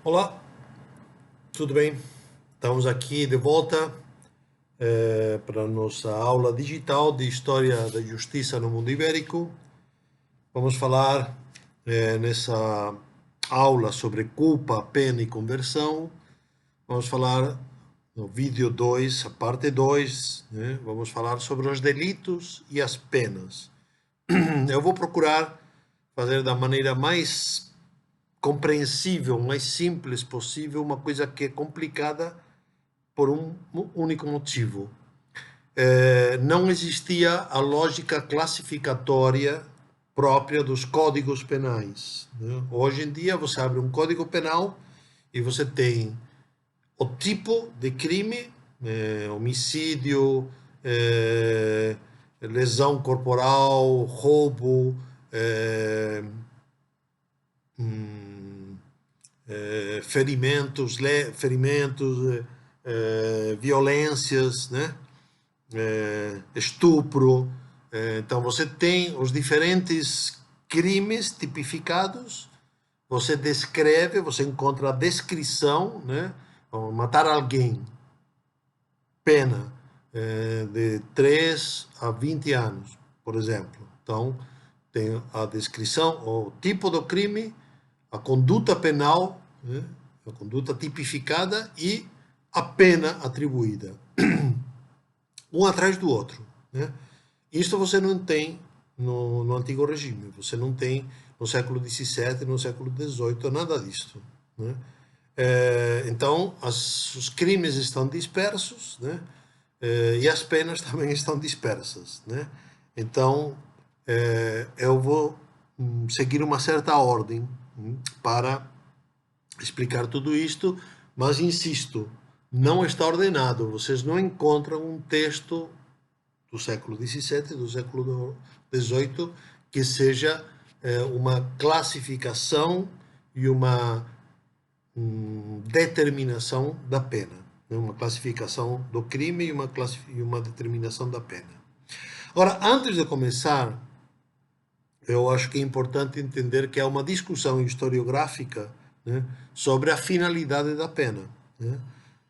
Olá, tudo bem? Estamos aqui de volta para a nossa aula digital de História da Justiça no Mundo Ibérico. Vamos falar nessa aula sobre culpa, pena e conversão. Vamos falar no vídeo 2, a parte 2, né? Vamos falar sobre os delitos e as penas. Eu vou procurar fazer da maneira mais compreensível, mais simples possível, uma coisa que é complicada por um único motivo. Não existia a lógica classificatória própria dos códigos penais, né? Hoje em dia você abre um código penal e você tem o tipo de crime, homicídio, lesão corporal, roubo, hum, ferimentos, violências, né? Estupro. Então você tem os diferentes crimes tipificados, você descreve, você encontra a descrição, né? Matar alguém, pena de 3 a 20 anos, por exemplo. Então tem a descrição, o tipo do crime, a conduta penal, né? A conduta tipificada e a pena atribuída, um atrás do outro, né? Isso você não tem no antigo regime, você não tem no século XVII, no século XVIII, nada disso, né? Então, os crimes estão dispersos, né? E as penas também estão dispersas, né? Então, eu vou seguir uma certa ordem para explicar tudo isto, mas insisto, não está ordenado. Vocês não encontram um texto do século XVII, do século XVIII, que seja uma classificação e uma determinação da pena. Uma classificação do crime e uma determinação da pena. Ora, antes de começar, eu acho que é importante entender que há uma discussão historiográfica, né, sobre a finalidade da pena, né?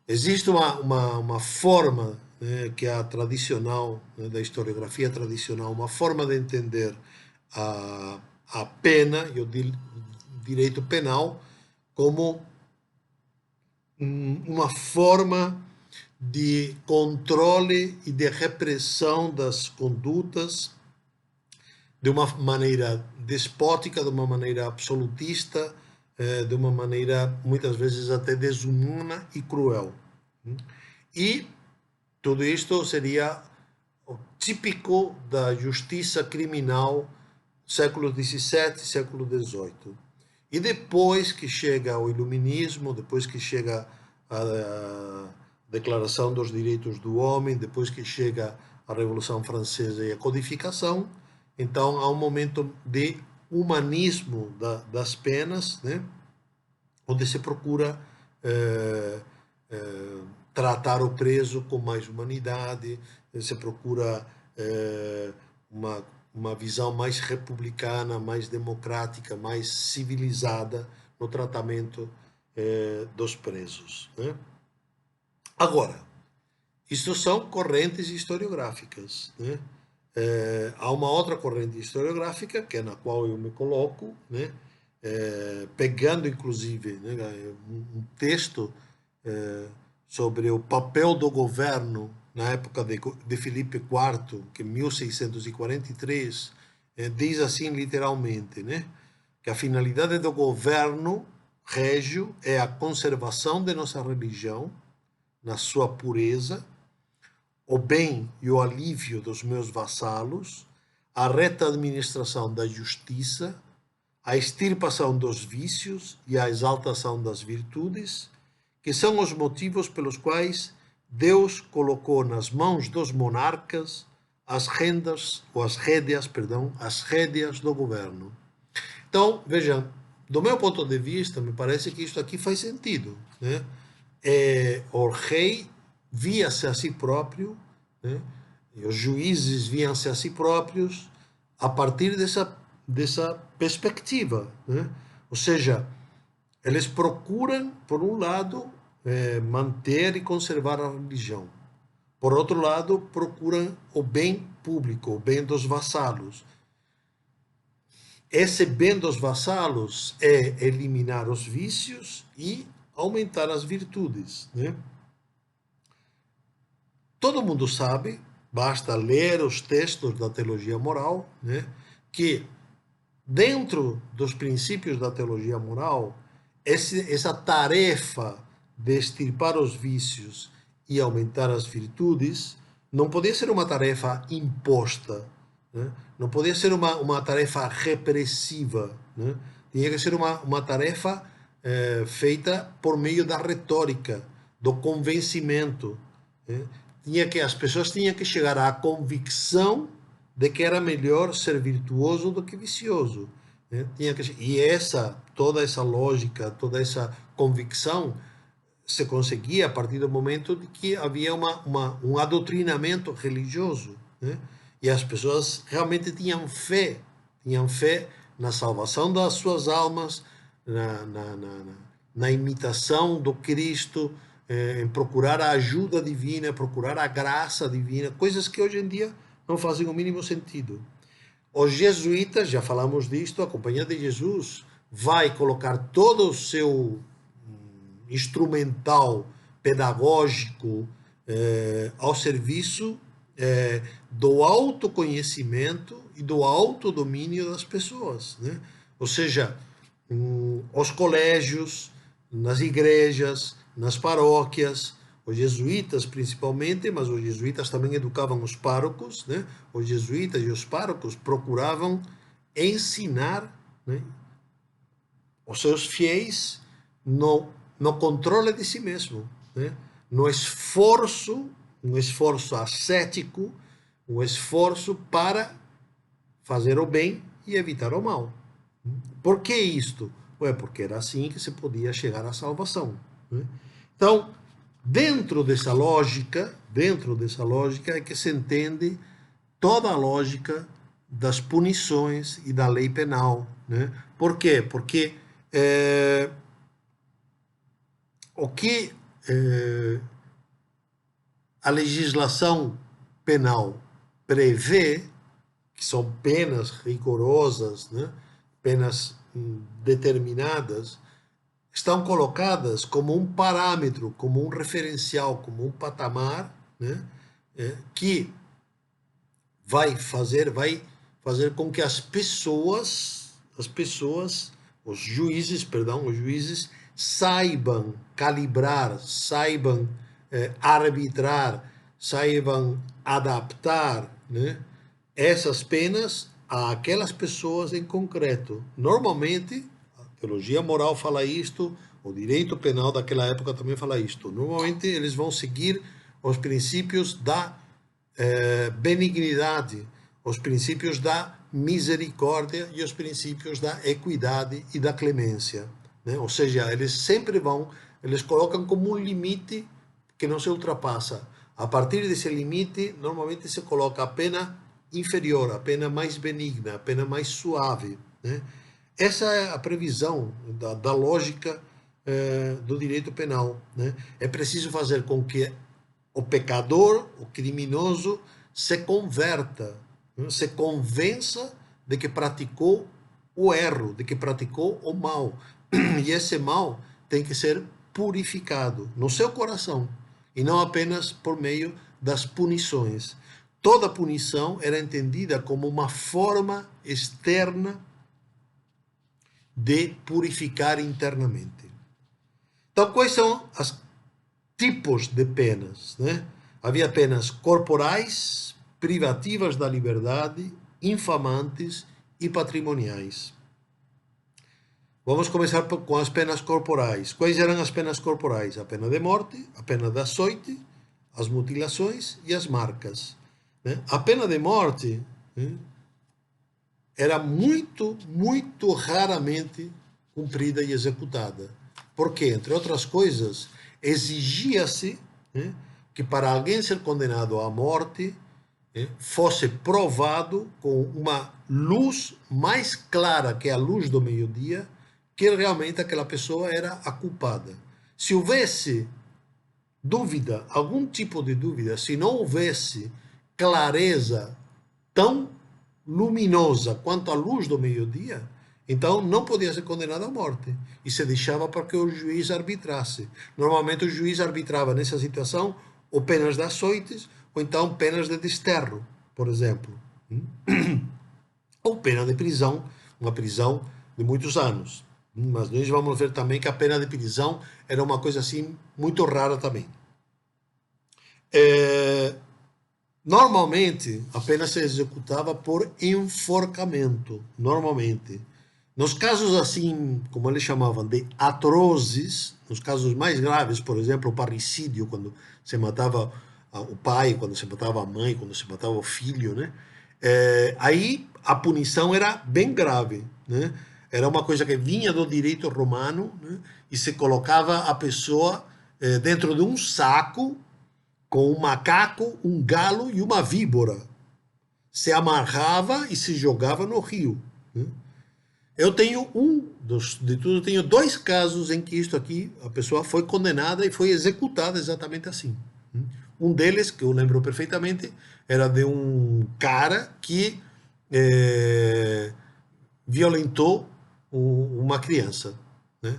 Existe uma forma, né, que é a tradicional, né, da historiografia tradicional, uma forma de entender a pena e o direito penal como uma forma de controle e de repressão das condutas de uma maneira despótica, de uma maneira absolutista, de uma maneira muitas vezes até desumana e cruel. E tudo isto seria o típico da justiça criminal século XVII, século XVIII. E depois que chega o Iluminismo, depois que chega a Declaração dos Direitos do Homem, depois que chega a Revolução Francesa e a codificação, então há um momento de humanismo das penas, né? Onde se procura tratar o preso com mais humanidade, se procura uma, uma visão mais republicana, mais democrática, mais civilizada no tratamento dos presos, né? Agora, isso são correntes historiográficas, né? Há uma outra corrente historiográfica, que é na qual eu me coloco, né? Pegando inclusive, né, um texto sobre o papel do governo na época de Filipe IV, que em 1643, diz assim literalmente, né, que a finalidade do governo régio é a conservação de nossa religião na sua pureza, o bem e o alívio dos meus vassalos, a reta administração da justiça, a extirpação dos vícios e a exaltação das virtudes, que são os motivos pelos quais Deus colocou nas mãos dos monarcas as rendas, ou as rédeas do governo. Então, vejam, do meu ponto de vista, me parece que isso aqui faz sentido, né? O rei via-se a si próprio, né? E os juízes viam-se a si próprios a partir dessa perspectiva, né? Ou seja, Eles procuram, por um lado, manter e conservar a religião. Por outro lado, procuram o bem público, o bem dos vassalos. Esse bem dos vassalos é eliminar os vícios e aumentar as virtudes, né? Todo mundo sabe, basta ler os textos da teologia moral, né, que dentro dos princípios da teologia moral, essa tarefa de extirpar os vícios e aumentar as virtudes não podia ser uma tarefa imposta, né? Não podia ser uma tarefa repressiva, né? Tinha que ser uma tarefa feita por meio da retórica, do convencimento, né? As pessoas tinham que chegar à convicção de que era melhor ser virtuoso do que vicioso, né? E toda essa lógica, toda essa convicção se conseguia a partir do momento de que havia um adoctrinamento religioso, né? E as pessoas realmente tinham fé na salvação das suas almas, na imitação do Cristo, em procurar a ajuda divina, procurar a graça divina, coisas que hoje em dia não fazem o mínimo sentido. Os jesuítas, já falamos disto, a Companhia de Jesus vai colocar todo o seu instrumental pedagógico ao serviço do autoconhecimento e do autodomínio das pessoas, né? Ou seja, os colégios, nas igrejas, nas paróquias, os jesuítas principalmente, mas os jesuítas também educavam os párocos, né? Os jesuítas e os párocos procuravam ensinar, né, os seus fiéis no controle de si mesmo, né? No esforço, um esforço ascético, um esforço para fazer o bem e evitar o mal. Por que isto? Porque era assim que se podia chegar à salvação, né? Então, dentro dessa lógica é que se entende toda a lógica das punições e da lei penal, né? Por quê? Porque o que a legislação penal prevê, que são penas rigorosas, né? Penas determinadas, estão colocadas como um parâmetro, como um referencial, como um patamar, né? Que vai fazer com que os juízes saibam calibrar, saibam arbitrar, saibam adaptar, né, essas penas àquelas pessoas em concreto. Normalmente, a teologia moral fala isto, o direito penal daquela época também fala isto. Normalmente, eles vão seguir os princípios da benignidade, os princípios da misericórdia e os princípios da equidade e da clemência, né? Ou seja, eles colocam como um limite que não se ultrapassa. A partir desse limite, normalmente se coloca a pena inferior, a pena mais benigna, a pena mais suave, né? Essa é a previsão da lógica do direito penal, né? É preciso fazer com que o pecador, o criminoso, se converta, né? Se convença de que praticou o erro, de que praticou o mal. E esse mal tem que ser purificado no seu coração, e não apenas por meio das punições. Toda punição era entendida como uma forma externa de purificar internamente. Então, quais são os tipos de penas, né? Havia penas corporais, privativas da liberdade, infamantes e patrimoniais. Vamos começar com as penas corporais. Quais eram as penas corporais? A pena de morte, a pena de açoite, as mutilações e as marcas, né? A pena de morte, né, era muito, muito raramente cumprida e executada. Porque, entre outras coisas, exigia-se, né, que para alguém ser condenado à morte, fosse provado com uma luz mais clara que a luz do meio-dia que realmente aquela pessoa era a culpada. Se houvesse dúvida, algum tipo de dúvida, se não houvesse clareza tão luminosa quanto a luz do meio-dia, então não podia ser condenado à morte e se deixava para que o juiz arbitrasse. Normalmente o juiz arbitrava nessa situação ou penas de açoites ou então penas de desterro, por exemplo, ou pena de prisão, uma prisão de muitos anos. Mas nós vamos ver também que a pena de prisão era uma coisa assim muito rara também. Normalmente, a pena se executava por enforcamento, normalmente. Nos casos assim, como eles chamavam de atrozes, nos casos mais graves, por exemplo, o parricídio, quando se matava o pai, quando se matava a mãe, quando se matava o filho, né? Aí a punição era bem grave, né? Era uma coisa que vinha do direito romano, né? E se colocava a pessoa dentro de um saco com um macaco, um galo e uma víbora. Se amarrava e se jogava no rio, né? Eu tenho de tudo, eu tenho dois casos em que isto aqui, a pessoa foi condenada e foi executada exatamente assim. Um deles, que eu lembro perfeitamente, era de um cara que violentou uma criança, né?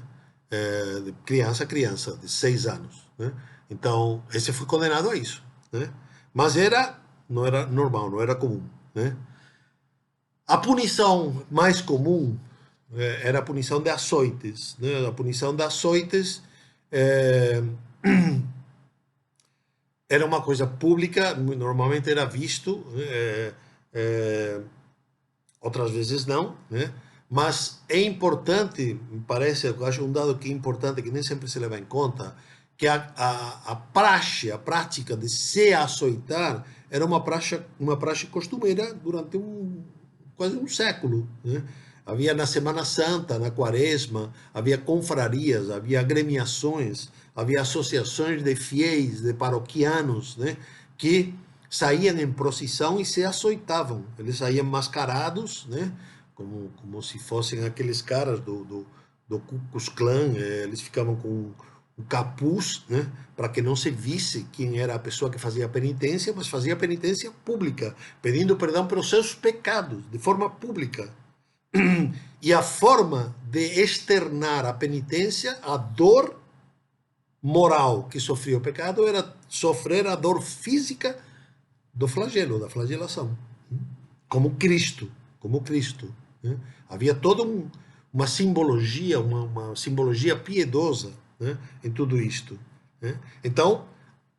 Criança, de 6 anos, né? Então, esse foi condenado a isso, né? Mas não era normal, não era comum, né? A punição mais comum era a punição de açoites, né? A punição de açoites era uma coisa pública, normalmente era visto, outras vezes não, né? Mas é importante, me parece, eu acho um dado que é importante, que nem sempre se leva em conta, que a praxe, a prática de se açoitar era uma praxe costumeira durante quase um século, né? Havia na Semana Santa, na Quaresma, havia confrarias, havia agremiações, havia associações de fiéis, de paroquianos, né? Que saíam em procissão e se açoitavam. Eles saíam mascarados, né? Como se fossem aqueles caras do Ku Klux Klan. Eles ficavam com um capuz, né? Para que não se visse quem era a pessoa que fazia a penitência, mas fazia a penitência pública, pedindo perdão pelos seus pecados, de forma pública. E a forma de externar a penitência, a dor moral que sofria o pecado, era sofrer a dor física do flagelo, da flagelação, como Cristo, como Cristo, né? Havia toda uma simbologia, uma simbologia piedosa, né, em tudo isto, né? Então,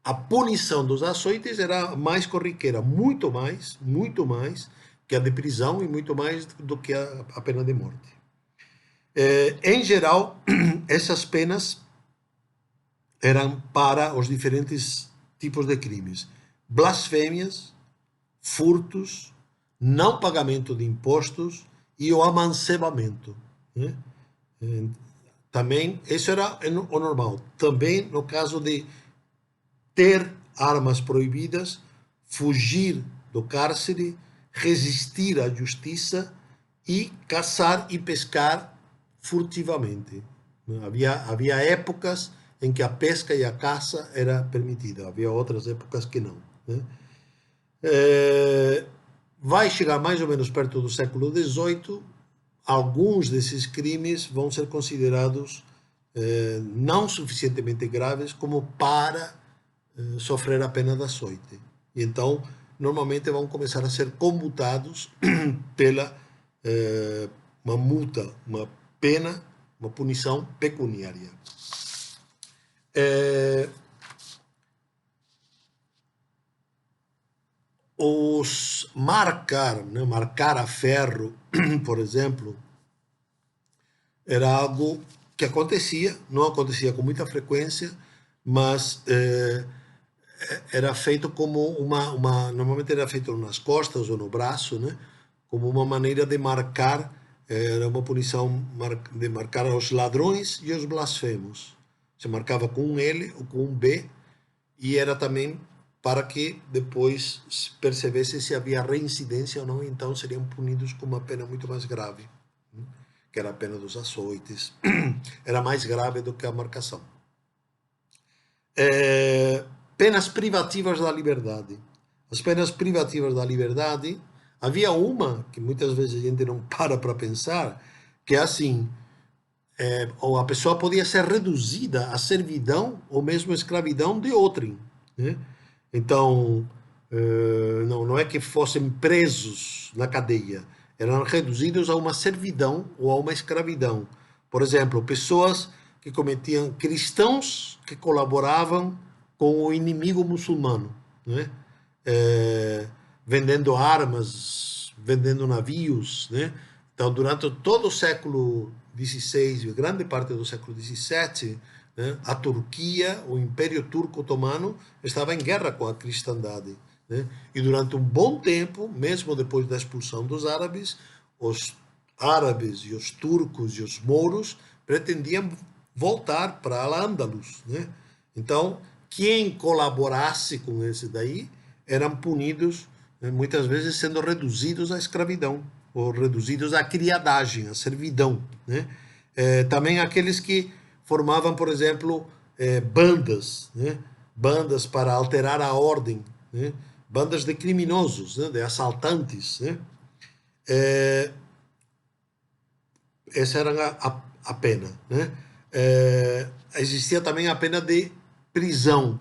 a punição dos açoites era mais corriqueira, muito mais que a de prisão e muito mais do que a pena de morte. Em geral, essas penas eram para os diferentes tipos de crimes: blasfêmias, furtos, não pagamento de impostos e o amancebamento, né? Também, isso era o normal. Também no caso de ter armas proibidas, fugir do cárcere, resistir à justiça e caçar e pescar furtivamente. Havia épocas em que a pesca e a caça era permitida, havia outras épocas que não, né? Vai chegar mais ou menos perto do século XVIII, alguns desses crimes vão ser considerados não suficientemente graves como para sofrer a pena de açoite. E então, normalmente vão começar a ser comutados pela uma multa, uma pena, uma punição pecuniária. Os marcar, né, marcar a ferro, por exemplo, era algo que acontecia, não acontecia com muita frequência, mas era feito como normalmente era feito nas costas ou no braço, né? Como uma maneira de marcar, era uma punição de marcar os ladrões e os blasfemos. Se marcava com um L ou com um B, e era também para que depois percebesse se havia reincidência ou não, então seriam punidos com uma pena muito mais grave, que era a pena dos açoites, era mais grave do que a marcação. Penas privativas da liberdade. As penas privativas da liberdade, havia uma, que muitas vezes a gente não para pensar, que é assim, ou a pessoa podia ser reduzida à servidão ou mesmo escravidão de outrem, né? Então, não é que fossem presos na cadeia, eram reduzidos a uma servidão ou a uma escravidão. Por exemplo, pessoas que cometiam, cristãos que colaboravam com o inimigo muçulmano, né? Vendendo armas, vendendo navios, né? Então, durante todo o século XVI e grande parte do século XVII, né, a Turquia, o Império Turco Otomano, estava em guerra com a cristandade, né? E durante um bom tempo, mesmo depois da expulsão dos os árabes e os turcos e os mouros pretendiam voltar para Al-Ándalus, né? Então, quem colaborasse com esse daí eram punidos, né, muitas vezes sendo reduzidos à escravidão ou reduzidos à criadagem, à servidão, né? Também aqueles que formavam, por exemplo, bandas, né? Bandas para alterar a ordem, né? Bandas de criminosos, né? De assaltantes, né? Essa era a pena, né? Existia também a pena de prisão.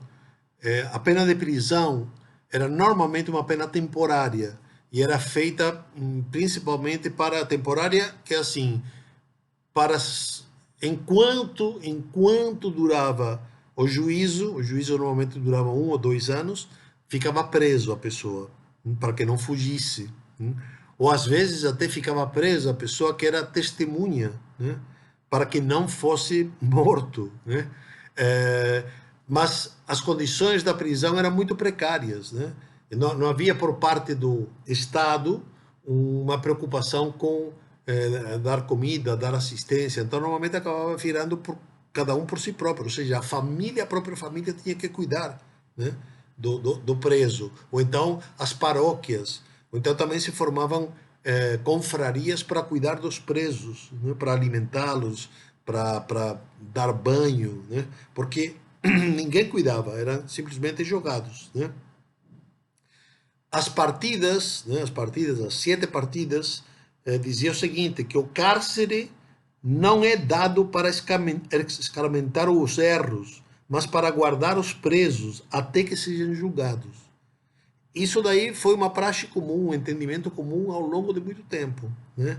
A pena de prisão era normalmente uma pena temporária e era feita principalmente para temporária, que é assim, para enquanto durava o juízo normalmente durava 1 ou 2 anos, ficava preso a pessoa, para que não fugisse. Ou às vezes até ficava presa a pessoa que era testemunha, né? Para que não fosse morto, né? Mas as condições da prisão eram muito precárias, né? Não havia por parte do Estado uma preocupação com dar comida, dar assistência. Então, normalmente acabava virando por cada um por si próprio, ou seja, a própria família tinha que cuidar, né, do preso. Ou então as paróquias, ou então também se formavam confrarias para cuidar dos presos, né, para alimentá-los, para dar banho, né, porque ninguém cuidava, eram simplesmente jogados, né. As partidas, né, as 7 partidas, dizia o seguinte, que o cárcere não é dado para escarmentar os erros, mas para guardar os presos até que sejam julgados. Isso daí foi uma praxe comum, um entendimento comum ao longo de muito tempo, né?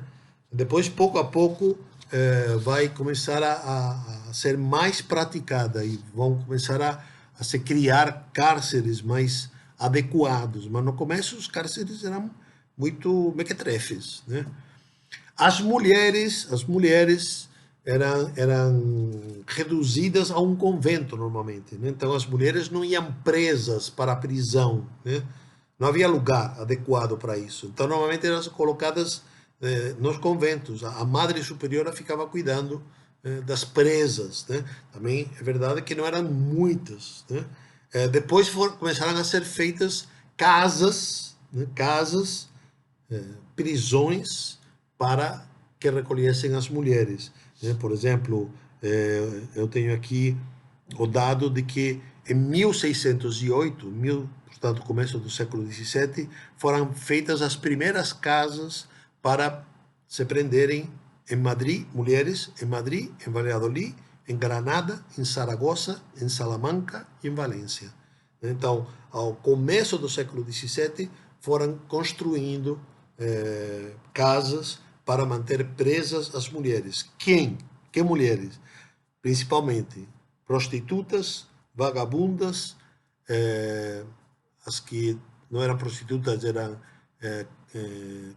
Depois, pouco a pouco, vai começar a ser mais praticada e vão começar a se criar cárceres mais adequados. Mas no começo os cárceres eram muito mequetrefes, né? As mulheres eram reduzidas a um convento normalmente, né? Então as mulheres não iam presas para a prisão, né? Não havia lugar adequado para isso. Então normalmente eram colocadas nos conventos. A madre superiora ficava cuidando das presas, né? Também é verdade que não eram muitas, né? Depois começaram a ser feitas casas, né? Casas, prisões para que recolhessem as mulheres, né? Por exemplo, eu tenho aqui o dado de que em 1608, portanto, começo do século XVII, foram feitas as primeiras casas para se prenderem em Madrid, mulheres, em Madrid, em Valladolid, em Granada, em Saragossa, em Salamanca e em Valência. Então, ao começo do século XVII, foram construindo casas para manter presas as mulheres. Quem? Que mulheres? Principalmente prostitutas, vagabundas, as que não eram prostitutas eram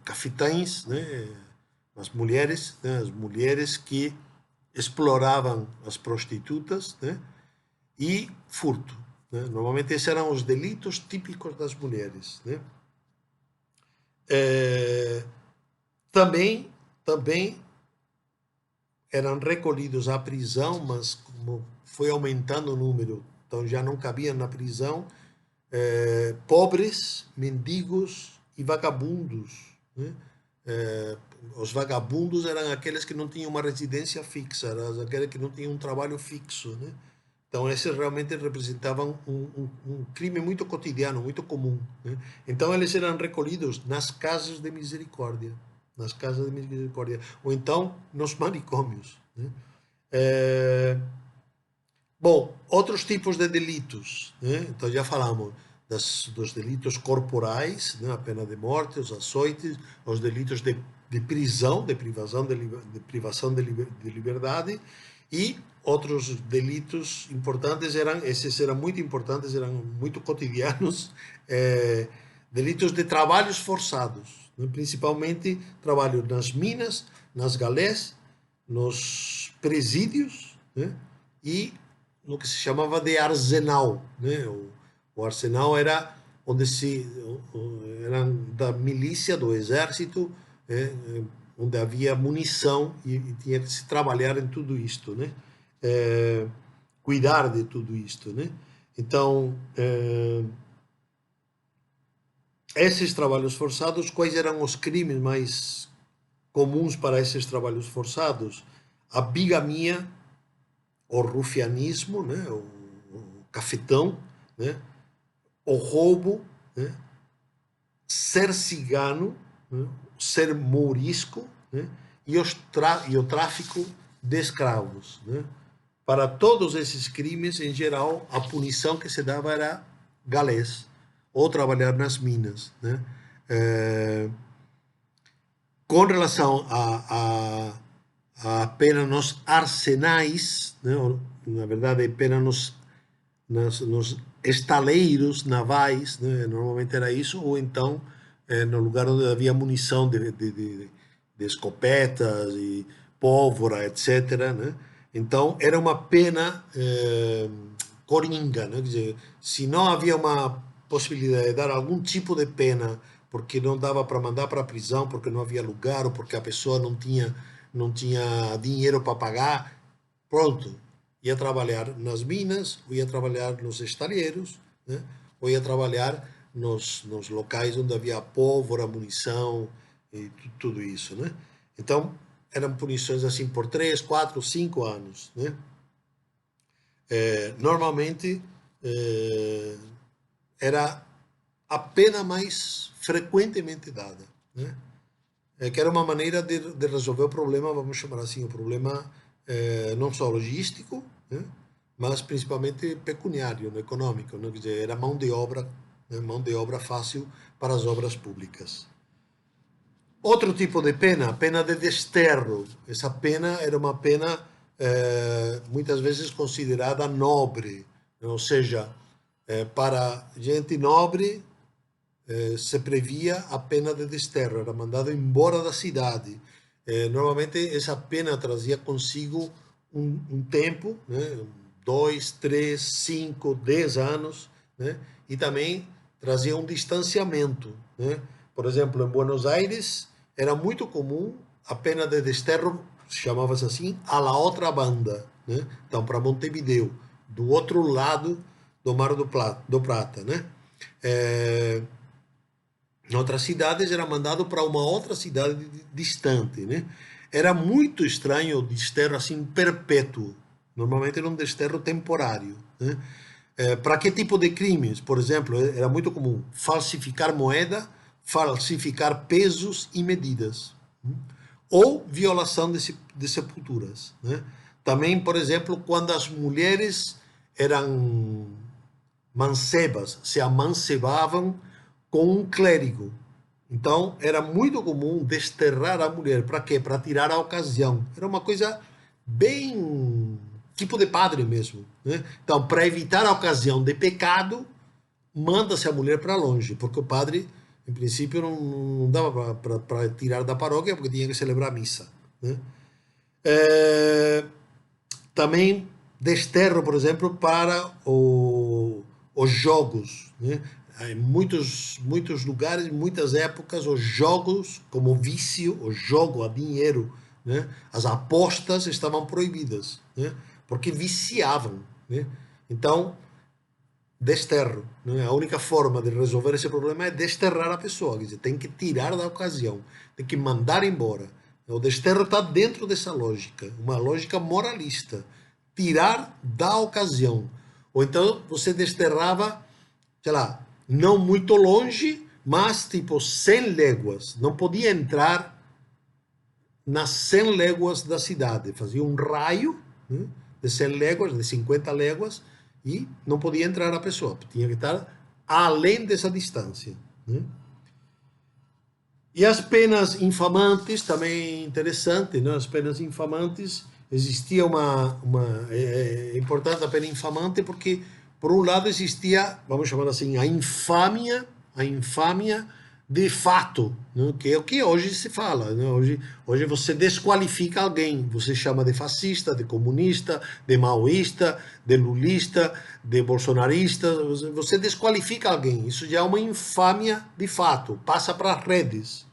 cafetães, né? As mulheres que exploravam as prostitutas, né? E furto, né? Normalmente esses eram os delitos típicos das mulheres, né? Também eram recolhidos à prisão, mas como foi aumentando o número, então já não cabiam na prisão, pobres, mendigos e vagabundos, né? os vagabundos eram aqueles que não tinham uma residência fixa, eram aqueles que não tinham um trabalho fixo, né? Então, esses realmente representavam um crime muito cotidiano, muito comum, né? Então, eles eram recolhidos nas casas de misericórdia, ou então nos manicômios, né? Bom, outros tipos de delitos, né? Então, já falamos dos delitos corporais, né? A pena de morte, os açoites, os delitos de prisão, de privação de liberdade, e outros delitos importantes esses eram muito importantes, eram muito cotidianos, delitos de trabalhos forçados, né? Principalmente trabalho nas minas, nas galés, nos presídios, né? E no que se chamava de arsenal, né? O arsenal era onde era da milícia, do exército, onde havia munição e tinha que se trabalhar em tudo isto, né? Cuidar de tudo isto, né? Então, esses trabalhos forçados, quais eram os crimes mais comuns para esses trabalhos forçados? A bigamia, o rufianismo, né? O cafetão, né? O roubo, né? Ser cigano, né? Ser mourisco, né? E o tráfico de escravos, né? Para todos esses crimes, em geral, a punição que se dava era galés ou trabalhar nas minas, né? Com relação a pena nos arsenais, né? Na verdade, pena nos estaleiros navais, né? Normalmente era isso, ou então no lugar onde havia munição de escopetas e pólvora, etc., né? Então era uma pena coringa, né? Quer dizer, se não havia uma possibilidade de dar algum tipo de pena porque não dava para mandar para a prisão, porque não havia lugar, ou porque a pessoa não tinha dinheiro para pagar, pronto, ia trabalhar nas minas, ou ia trabalhar nos estaleiros, né? Ou ia trabalhar nos locais onde havia pólvora, munição e tudo isso, né? Então, eram punições assim por 3, 4, 5 anos, né? Normalmente, era a pena mais frequentemente dada, né? Que era uma maneira de resolver o problema, vamos chamar assim, o problema não só logístico, né? Mas principalmente pecuniário, né? Econômico, né? Quer dizer, era mão de obra, né? Mão de obra fácil para as obras públicas. Outro tipo de pena, a pena de desterro. Essa pena era uma pena muitas vezes considerada nobre, ou seja, para gente nobre se previa a pena de desterro, era mandado embora da cidade. Normalmente essa pena trazia consigo um tempo, né? 2, 3, 5, 10 anos, né? E também trazia um distanciamento, né? Por exemplo, em Buenos Aires era muito comum a pena de desterro, chamava-se assim, a la outra banda, né? Então, para Montevideo, do outro lado do Mar do Prata, né? Em outras cidades era mandado para uma outra cidade distante, né? Era muito estranho o desterro assim perpétuo. Normalmente era um desterro temporário, né? Para que tipo de crimes? Por exemplo, era muito comum falsificar moeda, falsificar pesos e medidas, né? Ou violação de sepulturas, né? Também, por exemplo, quando as mulheres eram mancebas, se amancebavam com um clérigo. Então, era muito comum desterrar a mulher. Para quê? Para tirar a ocasião. Era uma coisa bem tipo de padre mesmo, né? Então, para evitar a ocasião de pecado, manda-se a mulher para longe, porque o padre, em princípio, não dava para tirar da paróquia, porque tinha que celebrar a missa, né? Também desterro, por exemplo, para os jogos, né? Em muitos lugares, em muitas épocas, os jogos, como vício, o jogo a dinheiro, né? As apostas estavam proibidas, né? Porque viciavam, né? Então, desterro. Né? A única forma de resolver esse problema é desterrar a pessoa, quer dizer, tem que tirar da ocasião, tem que mandar embora. O desterro está dentro dessa lógica, uma lógica moralista. Tirar da ocasião. Ou então você desterrava, sei lá, não muito longe, mas tipo 100 léguas. Não podia entrar nas 100 léguas da cidade. Fazia um raio, né, de 100 léguas, de 50 léguas, e não podia entrar a pessoa. Tinha que estar além dessa distância. Né? E as penas infamantes, também interessante, né? As penas infamantes, existia é importante a pena infamante porque, por um lado, existia, vamos chamar assim, a infâmia de fato, né? Que é o que hoje se fala. Né? Hoje você desqualifica alguém, você chama de fascista, de comunista, de maoísta, de lulista, de bolsonarista, você desqualifica alguém. Isso já é uma infâmia de fato, passa para as redes.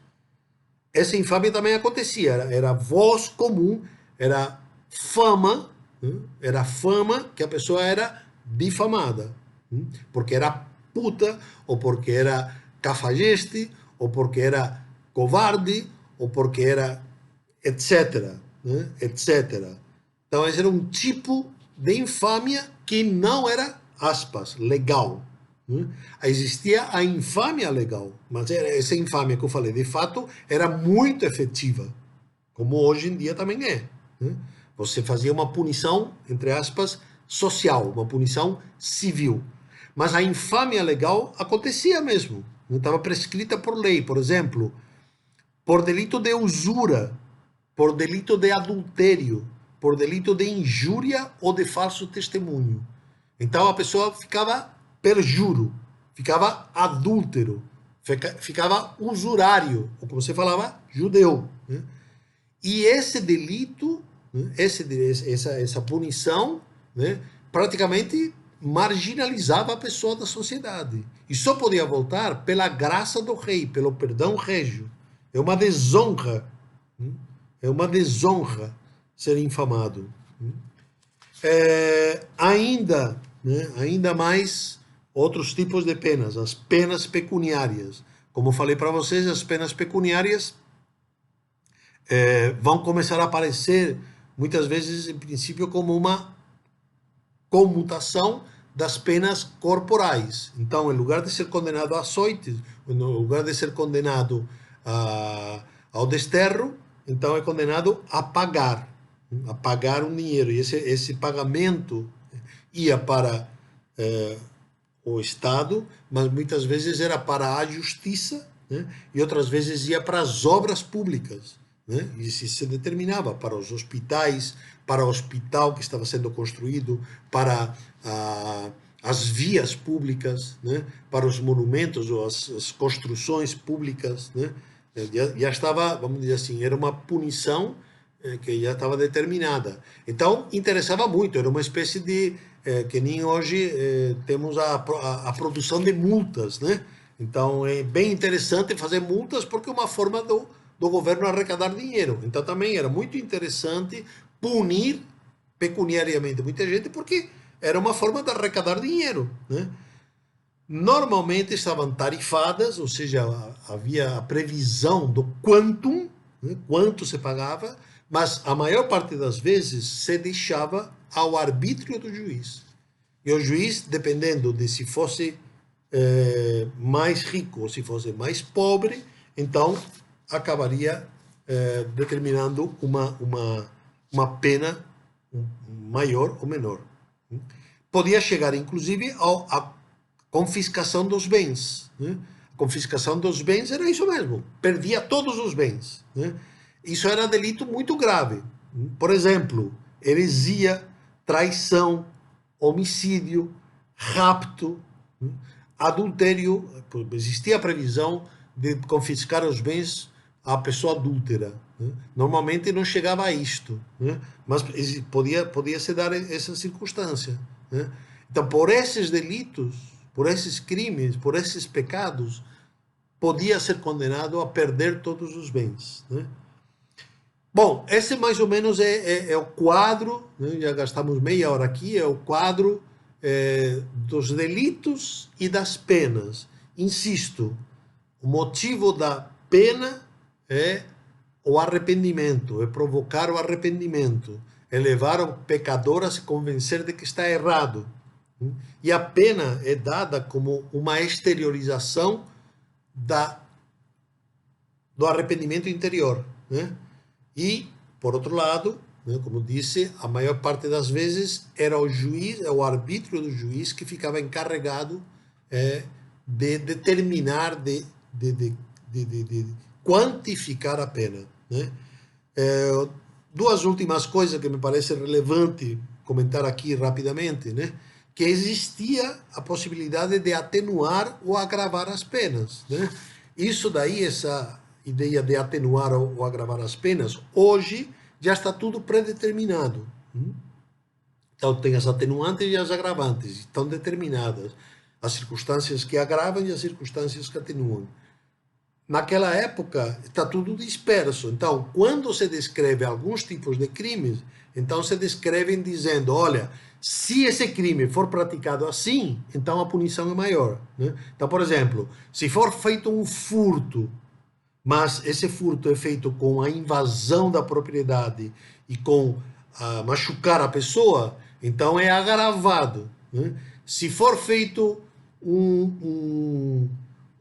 Essa infâmia também acontecia, era voz comum, era fama, né? Era fama que a pessoa era difamada, né? Porque era puta, ou porque era cafajeste, ou porque era covarde, ou porque era etc, né? Etc. Então esse era um tipo de infâmia que não era, aspas, legal. Né? Existia a infâmia legal, mas essa infâmia que eu falei, de fato, era muito efetiva, como hoje em dia também é. Né? Você fazia uma punição, entre aspas, social, uma punição civil. Mas a infâmia legal acontecia mesmo. Estava prescrita por lei. Por exemplo, por delito de usura, por delito de adultério, por delito de injúria ou de falso testemunho. Então a pessoa ficava perjuro, ficava adúltero, ficava usurário, ou como você falava, judeu. Né? E esse delito, né, essa punição, né, praticamente marginalizava a pessoa da sociedade. E só podia voltar pela graça do rei, pelo perdão régio. É uma desonra. Né? É uma desonra ser infamado. Ainda, né, ainda mais outros tipos de penas, as penas pecuniárias. Como falei para vocês, as penas pecuniárias vão começar a aparecer muitas vezes, em princípio, como uma comutação das penas corporais. Então, em lugar de ser condenado a açoites, no lugar de ser condenado ao desterro, então é condenado a pagar um dinheiro. E esse pagamento ia para o Estado, mas muitas vezes era para a justiça, né? E outras vezes ia para as obras públicas. Né? E se determinava para os hospitais, para o hospital que estava sendo construído, para as vias públicas, né? Para os monumentos ou as construções públicas. Né? Já estava, vamos dizer assim, era uma punição que já estava determinada. Então, interessava muito, era uma espécie de que nem hoje temos a produção de multas, né? Então é bem interessante fazer multas porque é uma forma do governo arrecadar dinheiro. Então também era muito interessante punir pecuniariamente muita gente porque era uma forma de arrecadar dinheiro, né? Normalmente estavam tarifadas, ou seja, havia a previsão do quantum, né, quanto se pagava, mas a maior parte das vezes se deixava ao arbítrio do juiz. E o juiz, dependendo de se fosse mais rico ou se fosse mais pobre, então acabaria determinando uma pena maior ou menor. Podia chegar, inclusive, à confiscação dos bens. Né? A confiscação dos bens era isso mesmo, perdia todos os bens. Né? Isso era delito muito grave. Por exemplo, heresia, traição, homicídio, rapto, adultério. Existia a previsão de confiscar os bens à pessoa adúltera. Né? Normalmente não chegava a isto, né? Mas podia se dar essa circunstância. Né? Então, por esses delitos, por esses crimes, por esses pecados, podia ser condenado a perder todos os bens. Né? Bom, esse mais ou menos é o quadro, né? Já gastamos meia hora aqui, é o quadro dos delitos e das penas. Insisto, o motivo da pena é o arrependimento, é provocar o arrependimento, é levar o pecador a se convencer de que está errado. E a pena é dada como uma exteriorização do arrependimento interior, né? E, por outro lado, né, como disse, a maior parte das vezes era o juiz, o arbítrio do juiz que ficava encarregado de determinar, de quantificar a pena, né? Duas últimas coisas que me parece relevante comentar aqui rapidamente, né? Que existia a possibilidade de atenuar ou agravar as penas, né? Isso daí, essa ideia de atenuar ou agravar as penas, hoje já está tudo predeterminado. Então tem as atenuantes e as agravantes, estão determinadas. As circunstâncias que agravam e as circunstâncias que atenuam. Naquela época está tudo disperso. Então, quando se descreve alguns tipos de crimes, então se descrevem dizendo, olha, se esse crime for praticado assim, então a punição é maior, né? Então, por exemplo, se for feito um furto, mas esse furto é feito com a invasão da propriedade e com machucar a pessoa, então é agravado, né? Se for feito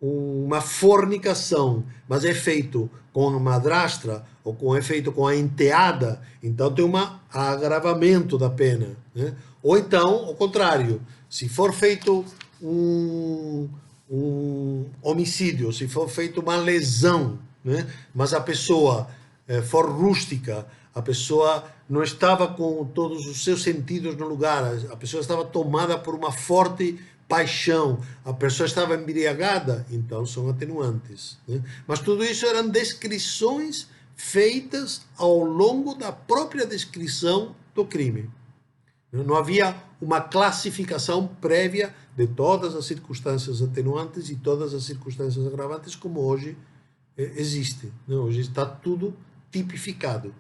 uma fornicação, mas é feito com a madrastra ou é feito com a enteada, então tem um agravamento da pena, né? Ou então, ao contrário, se for feito um homicídio, se for feito uma lesão, né? Mas a pessoa for rústica, a pessoa não estava com todos os seus sentidos no lugar, a pessoa estava tomada por uma forte paixão, a pessoa estava embriagada, então são atenuantes, né? Mas tudo isso eram descrições feitas ao longo da própria descrição do crime. Não havia uma classificação prévia de todas as circunstâncias atenuantes e todas as circunstâncias agravantes como hoje existe. Hoje está tudo tipificado.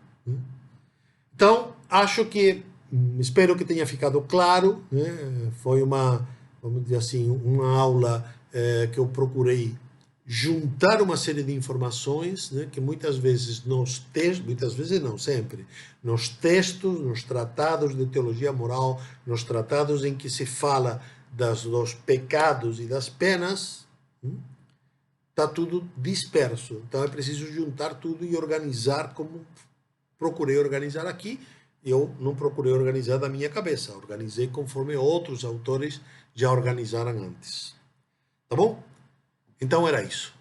Então, acho que, espero que tenha ficado claro, né? Foi uma, vamos dizer assim, uma aula que eu procurei juntar uma série de informações, né, que muitas vezes nos textos, muitas vezes não, sempre, nos textos, nos tratados de teologia moral, nos tratados em que se fala dos pecados e das penas, está tudo disperso. Então é preciso juntar tudo e organizar como procurei organizar aqui. Eu não procurei organizar da minha cabeça, organizei conforme outros autores já organizaram antes. Tá bom? Então era isso.